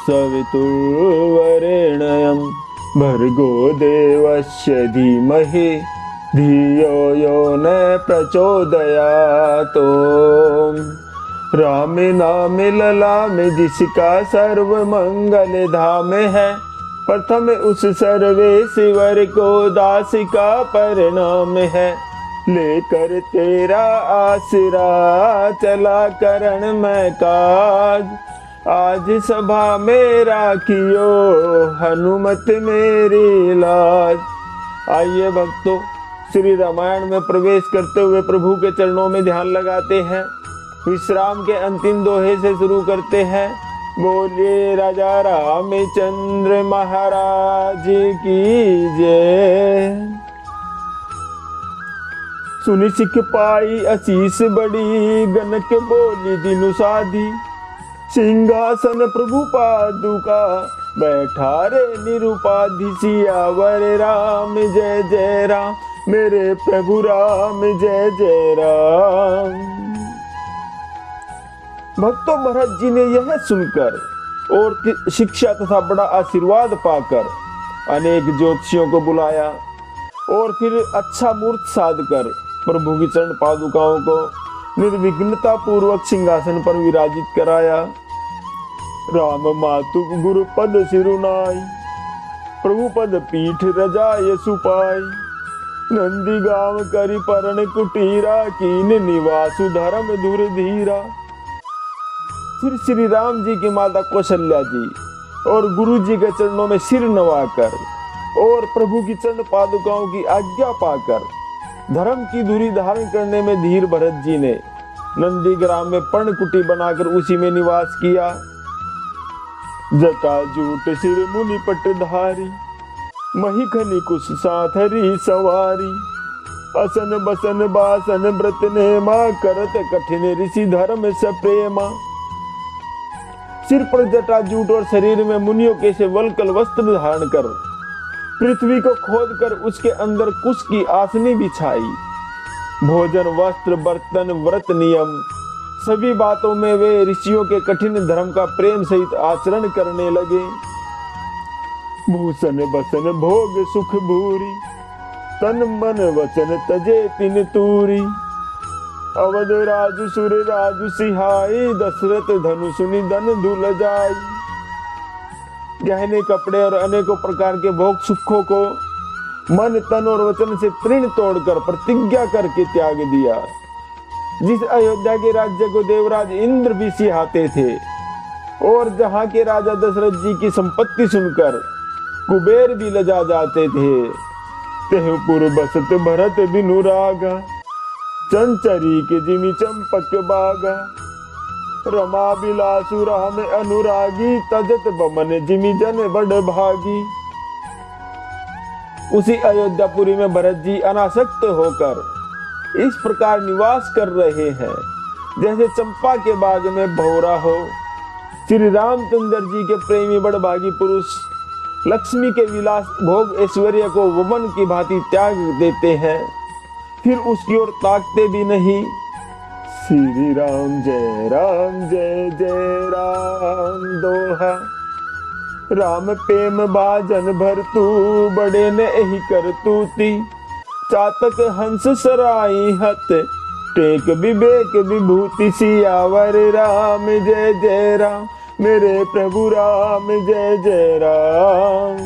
सवितुर्वरेण्यं भर्गो देवस्य धीमहि धियो यो न प्रचोदयात्। राम नाम ललाम जिसका सर्व मंगल धाम है, प्रथम उस सर्वेश्वर को दास का परिणाम है। लेकर तेरा आसरा चला करण में काज, आज सभा में राखियो हनुमत मेरी लाज। आइए भक्तों, श्री रामायण में प्रवेश करते हुए प्रभु के चरणों में ध्यान लगाते हैं। विश्राम के अंतिम दोहे से शुरू करते हैं। बोलिए राजा रामचंद्र महाराज की जय। सुनि सिख पाई आशीष बड़ी, गनक बोली दिनु साधी। सिंहासन प्रभु पादुका बैठा रे निरुपाधि। सियावर राम जय जय राम, मेरे प्रभु राम जय जय राम। भक्तों, भरत जी ने यह सुनकर और शिक्षा तथा बड़ा आशीर्वाद पाकर अनेक ज्योतिषियों को बुलाया और फिर अच्छा मुहूर्त साध कर प्रभु की चरण पादुकाओं को निर्विघ्नता पूर्वक सिंहासन पर विराजित कराया। राम मातु गुरु पद सिरुनाई, प्रभु पद पीठ रजाय सुपाई। नंदी गांव करी परण कुटीरा, कीन निवासु धर्म धुर धीरा। फिर श्री राम जी की माता कौशल्या जी और गुरु जी के चरणों में सिर नवाकर और प्रभु की चरण पादुकाओं की आज्ञा पाकर धर्म की धुरी धारण करने में धीर भरत जी ने नंदी ग्राम में पर्णकुटी बनाकर उसी में निवास किया। जटा जूट सिर मुनि पटधारी, महिखनी कुश साथरी सवारी। असन बसन बासन व्रत नेमा, करत कठिन ऋषि धर्म सप्रेमा। सिर पर जटा जूट और शरीर में मुनियों के से वलकल वस्त्र धारण कर पृथ्वी को खोद कर उसके अंदर कुश की आसनी बिछाई। भोजन वस्त्र बर्तन व्रत नियम सभी बातों में वे ऋषियों के कठिन धर्म का प्रेम सहित आचरण करने लगे। भूषण बसन भोग सुख भूरी, तन मन वचन तजे तिन तूरी। अवध राजु सुर राजु सिहाई, दशरथ धनु सुनि धन धुल जाई। गहने कपड़े और अनेकों प्रकार के भोग सुखों को मन तन और वचन से तृण तोड़कर प्रतिज्ञा करके त्याग दिया। जिस अयोध्या के राज्य को देवराज इंद्र भी सिहाते थे और जहां के राजा दशरथ जी की संपत्ति सुनकर कुबेर भी लजा जाते थे, तेहपुर बसत भरत बिनु रागा। चंचरी के जिमी चंपक बागा, रमा बिलासु राम अनुरागी। तजत बमन जिमी जन बड़ भागी। उसी अयोध्यापुरी में भरत जी अनासक्त होकर इस प्रकार निवास कर रहे हैं जैसे चंपा के बाग में भौरा हो। श्री रामचंद्र जी के प्रेमी बड़भागी पुरुष लक्ष्मी के विलास भोग ऐश्वर्य को वमन की भांति त्याग देते हैं, फिर उसकी ओर ताकते भी नहीं। श्री राम जय जय राम दोहा। राम प्रेम भाजन भर तू, बड़े ने ही कर तूती। चातक हंस सराई हत, टेक विवेक विभूति। सियावर राम जय जय राम, मेरे प्रभु राम जय जय राम।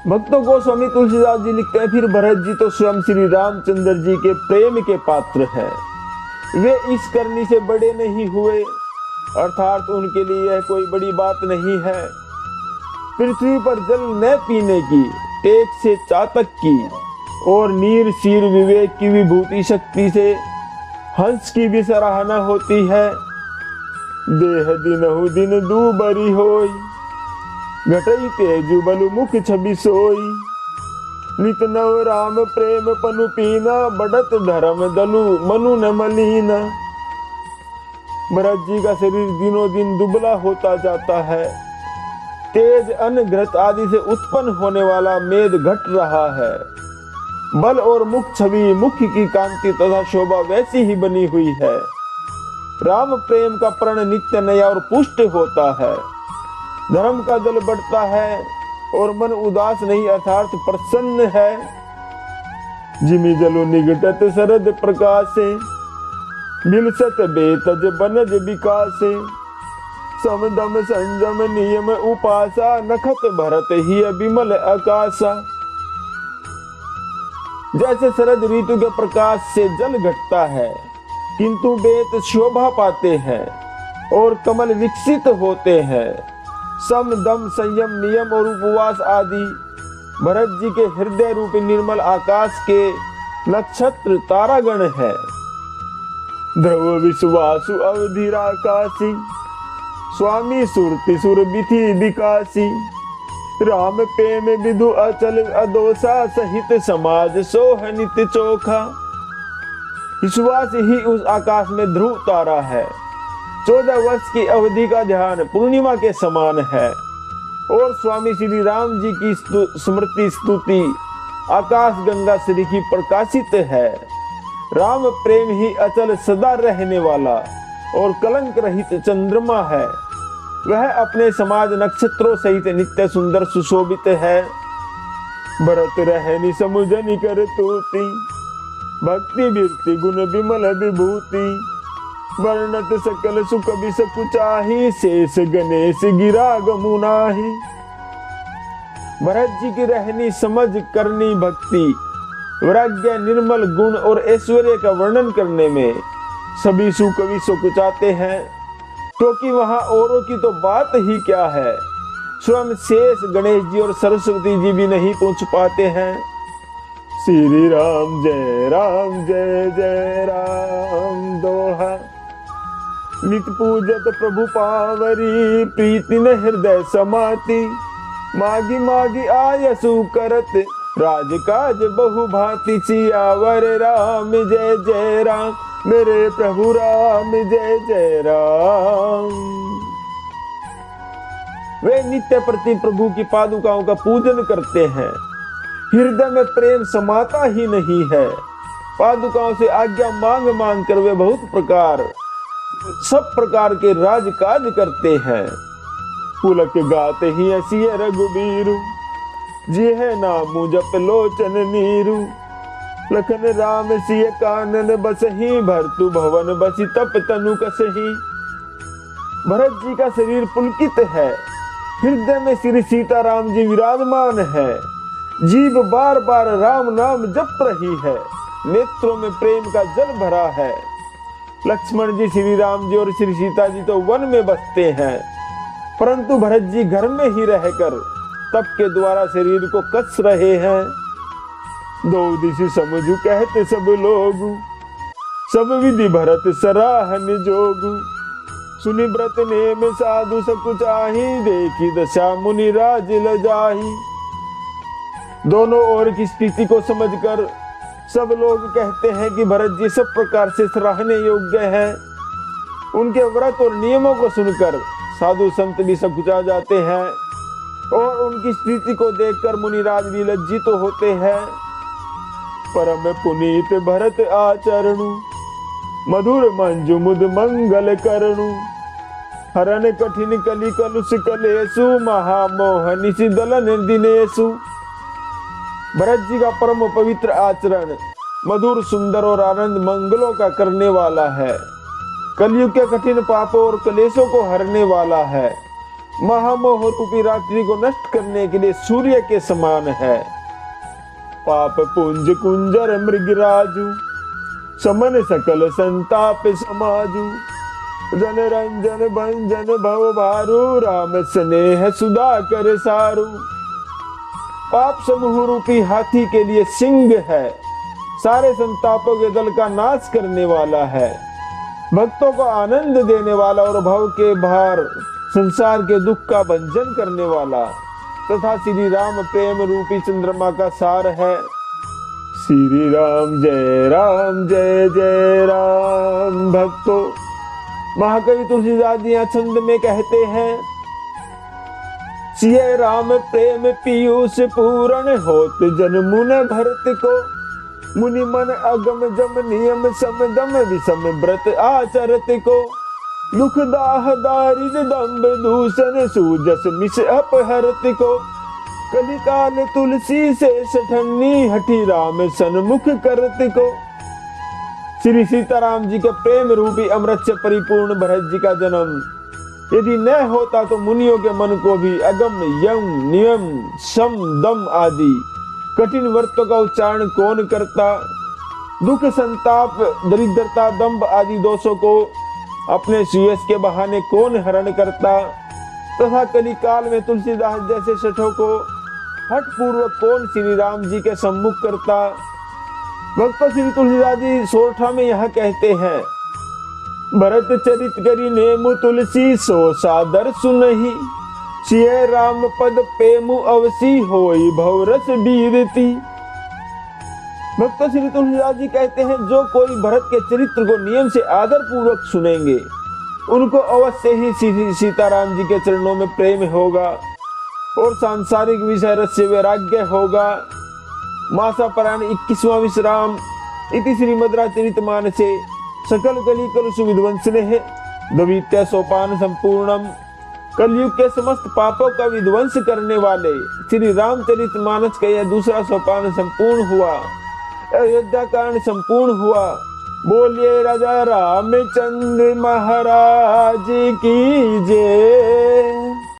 भक्तों को स्वामी तुलसीदास जी लिखते हैं, फिर भरत जी तो स्वयं श्री रामचंद्र जी के प्रेम के पात्र हैं। वे इस करनी से बड़े नहीं हुए, अर्थात उनके लिए यह कोई बड़ी बात नहीं है। पृथ्वी पर जल न पीने की, टेक से चातक की और नीर शीर विवेक की विभूति शक्ति से हंस की भी सराहना होती है। देह दिनहु दिन दूबरी होई, घटई तेजु बलु मुख छवि सोई। नित नव राम प्रेम पनु पीना, बढ़त धर्म दलु मनु न मलीना। भरत जी का शरीर दिनों दिन दुबला होता जाता है। तेज अन्न घृत आदि से उत्पन्न होने वाला मेद घट रहा है। बल और मुख छवि, मुख की कांति तथा शोभा वैसी ही बनी हुई है। राम प्रेम का प्रण नित्य नया और पुष्ट होता है। धर्म का जल बढ़ता है और मन उदास नहीं अर्थात प्रसन्न है। जिमि जलो निगटत शरद प्रकाशे, बिलसत बेतज बनज विकासे। समदम संजम नियम उपासा, नखत भरत ही विमल आकाशा। जैसे शरद ऋतु के प्रकाश से जल घटता है किंतु बेत शोभा पाते हैं और कमल विकसित होते हैं, सम दम संयम नियम और उपवास आदि भरत जी के हृदय रूपी निर्मल आकाश के नक्षत्र तारागण है। ध्रुव विश्वासु अवधिराकाशी, स्वामी सुरति सुर बिथि विकासी। राम प्रेम विधु अचल अदोसा, सहित समाज सोह नित्य चोखा। विश्वास ही उस आकाश में ध्रुव तारा है। 14 वर्ष की अवधि का ध्यान पूर्णिमा के समान है और स्वामी श्री राम जी की स्मृति स्तुति आकाश गंगा श्री की प्रकाशित है। राम प्रेम ही अचल सदा रहने वाला और कलंक रहित चंद्रमा है। वह अपने समाज नक्षत्रों सहित नित्य सुंदर सुशोभित है। भरत रहनी समुझनि कर तूती, भक्ति वीरति गुण विमल विभूति। वर्णत सकल सुख बिसकुचाही, शेष गणेश गिरा गमुनाही। भरत जी की रहनी समझ करनी भक्ति वैराग्य निर्मल गुण और ऐश्वर्य का वर्णन करने में सभी सुकवि सकुचाते हैं, क्योंकि वहां औरों की तो बात ही क्या है, स्वयं शेष गणेश जी और सरस्वती जी भी नहीं पहुंच पाते हैं। श्री राम जय जय राम दोहा। नित पूजत प्रभु पावरी, प्रीति न हृदय समाती। मागी मागी आयसु करत, राज काज बहु भांति। सियावर राम जय जय राम, मेरे प्रभु राम जय जय राम। वे नित्य प्रति प्रभु की पादुकाओं का पूजन करते हैं। हृदय में प्रेम समाता ही नहीं है। पादुकाओं से आज्ञा मांग मांग कर वे बहुत सब प्रकार के राजकाज करते हैं। पुलक गाते ही ऐसी रघुबीरु, जी है नामु जप लोचन नीरु। लखन राम सिय कानन बसही, भरतु भवन बसी तप तनु कसही। भरत जी का शरीर पुलकित है, हृदय में श्री सीताराम जी विराजमान है। जीभ बार बार राम नाम जप रही है, नेत्रों में प्रेम का जल भरा है। लक्ष्मण जी श्री राम जी और श्री सीता जी तो वन में बसते हैं, परंतु भरत जी घर में ही रहकर तप के द्वारा शरीर को कस रहे हैं। दो दिशि समझु कहते सब लोग, सब विधि भरत सराहन जोगु। सुनि व्रत नेम साधु सकुचाही, देखी दशा मुनि राज लजाही। दोनों ओर की स्थिति को समझकर सब लोग कहते हैं कि भरत जी सब प्रकार से सराहने योग्य हैं। उनके व्रत और नियमों को सुनकर साधु संत भी सकुचा जाते हैं और उनकी स्थिति को देखकर मुनिराज भी लज्जित होते हैं। परम पुनीत भरत आचरणु, मधुर मंजु मुद मंगल करणु। हरण कठिन कलि कलुष कलेसु, महामोहनि दलन दिनेसु। भरत जी का परम पवित्र आचरण मधुर सुंदर और आनंद मंगलों का करने वाला है। कलयुग के कठिन पापों और कलेशों को हरने वाला है। महामोह रूपी रात्रि को नष्ट करने के लिए सूर्य के समान है। पाप पुंज कुंजर मृगराजु, समन सकल संताप समाजु। जन रंजन भंजन भव भारू, राम स्नेह सुधा कर सारू। पाप समूह रूपी हाथी के लिए सिंह है, सारे संतापों के दल का नाश करने वाला है। भक्तों को आनंद देने वाला और भव के भार संसार के दुख का भंजन करने वाला तथा श्री राम प्रेम रूपी चंद्रमा का सार है। श्री राम जय जय राम। भक्तों, महाकवि तुलसीदास जी छंद में कहते हैं, सिय राम प्रेम पीयूष पूरण होत जन मुन भरत को। मुनि मन अगम जम नियम समदम विषम व्रत आचरत को। दुख दाह दारिद्र दंभ दूषण सूजस मिस अपहरत को, कलिकाल तुलसी से सठन्नी हठी राम सन्मुख करत को। श्री सीताराम जी के प्रेम रूपी अमृत से परिपूर्ण भरत जी का जन्म यदि न होता तो मुनियों के मन को भी अगम यम नियम सम दम आदि कठिन व्रतों का उच्चारण कौन करता। दुख संताप दरिद्रता दंभ आदि दोषों को अपने सुयश के बहाने कौन हरण करता, तथा कलिकाल में तुलसीदास जैसे शठों को हठ पूर्वक कौन श्री राम जी के सम्मुख करता। भक्त श्री तुलसीदास जी सोरठा में यह कहते हैं, भरत चरित करी नेमु तुलसी सो सादर सुनहि, सिय राम पद पेमु अवसी होई भवरस बीरती। भक्त श्री तुलसीदास जी कहते हैं, जो कोई भरत के चरित्र को नियम से आदर पूर्वक सुनेंगे उनको अवश्य ही सीताराम जी के चरणों में प्रेम होगा और सांसारिक विषय रस से वैराग्य होगा। मासा परायण 21वां विश्राम इति श्रीमद्राचरितमानसे सकल कलिकल सुविध्वंसने द्वितीय सोपान संपूर्णम। कलयुग के समस्त पापों का विध्वंस करने वाले श्री रामचरितमानस का यह दूसरा सोपान संपूर्ण हुआ, अयोध्या कांड संपूर्ण हुआ। बोलिए राजा रामचंद्र महाराज की जय।